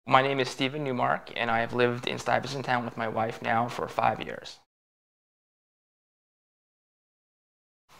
My name is Stephen Newmark, and I have lived in Stuyvesant Town with my wife now for 5 years.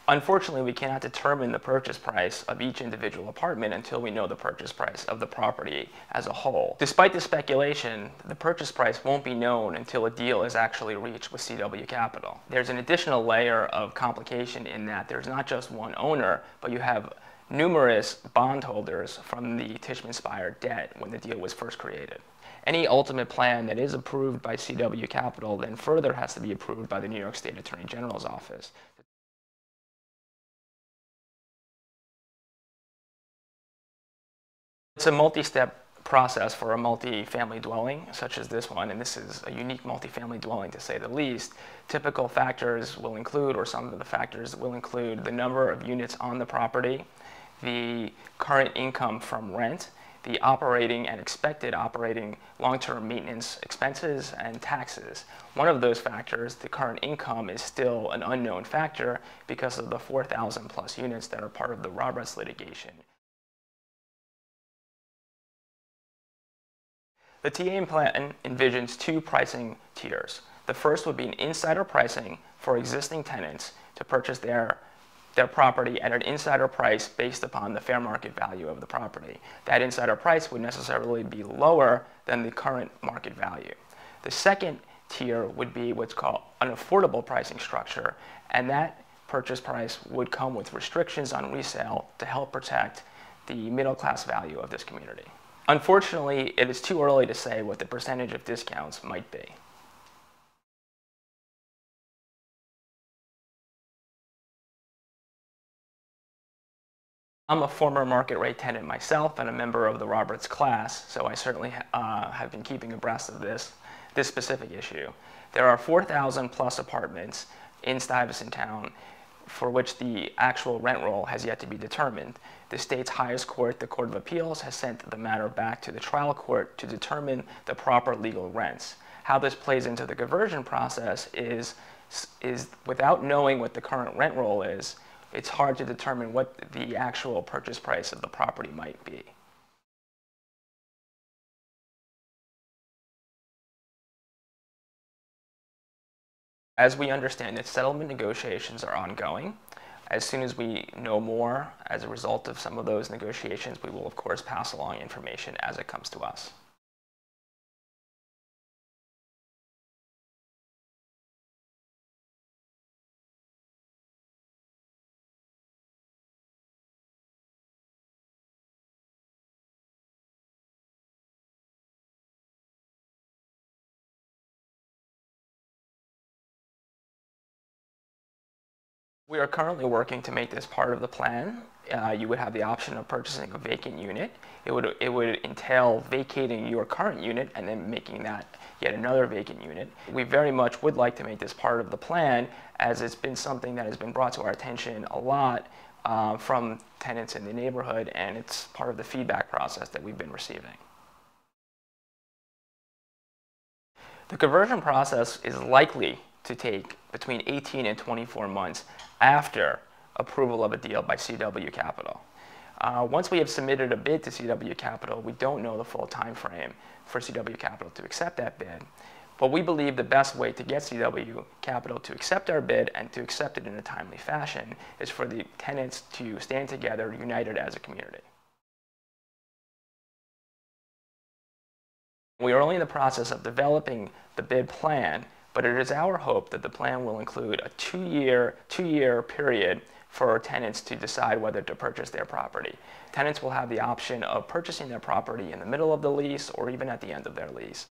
Unfortunately, we cannot determine the purchase price of each individual apartment until we know the purchase price of the property as a whole. Despite the speculation, the purchase price won't be known until a deal is actually reached with CW Capital. There's an additional layer of complication in that there's not just one owner, but you have numerous bondholders from the Tishman-Speyer debt when the deal was first created. Any ultimate plan that is approved by CW Capital then further has to be approved by the New York State Attorney General's office. It's a multi-step process for a multi-family dwelling such as this one, and this is a unique multi-family dwelling to say the least. Typical factors will include, or some of the factors will include, the number of units on the property, the current income from rent, the operating and expected operating long-term maintenance expenses, and taxes. One of those factors, the current income, is still an unknown factor because of the 4,000 plus units that are part of the Roberts litigation. The TA plan envisions two pricing tiers. The first would be an insider pricing for existing tenants to purchase their property at an insider price based upon the fair market value of the property. That insider price would necessarily be lower than the current market value. The second tier would be what's called an affordable pricing structure, and that purchase price would come with restrictions on resale to help protect the middle class value of this community. Unfortunately, it is too early to say what the percentage of discounts might be. I'm a former market rate tenant myself and a member of the Roberts class, so I certainly have been keeping abreast of this specific issue. There are 4,000 plus apartments in Stuyvesant Town for which the actual rent roll has yet to be determined. The state's highest court, the Court of Appeals, has sent the matter back to the trial court to determine the proper legal rents. How this plays into the conversion process is without knowing what the current rent roll is, it's hard to determine what the actual purchase price of the property might be. As we understand it, settlement negotiations are ongoing. As soon as we know more as a result of some of those negotiations, we will of course pass along information as it comes to us. We are currently working to make this part of the plan. You would have the option of purchasing a vacant unit. It would entail vacating your current unit and then making that yet another vacant unit. We very much would like to make this part of the plan, as it's been something that has been brought to our attention a lot from tenants in the neighborhood, and it's part of the feedback process that we've been receiving. The conversion process is likely to take between 18 and 24 months after approval of a deal by CW Capital. Once we have submitted a bid to CW Capital, we don't know the full time frame for CW Capital to accept that bid. But we believe the best way to get CW Capital to accept our bid and to accept it in a timely fashion is for the tenants to stand together, united as a community. We are only in the process of developing the bid plan, but it is our hope that the plan will include a two-year period for tenants to decide whether to purchase their property. Tenants will have the option of purchasing their property in the middle of the lease or even at the end of their lease.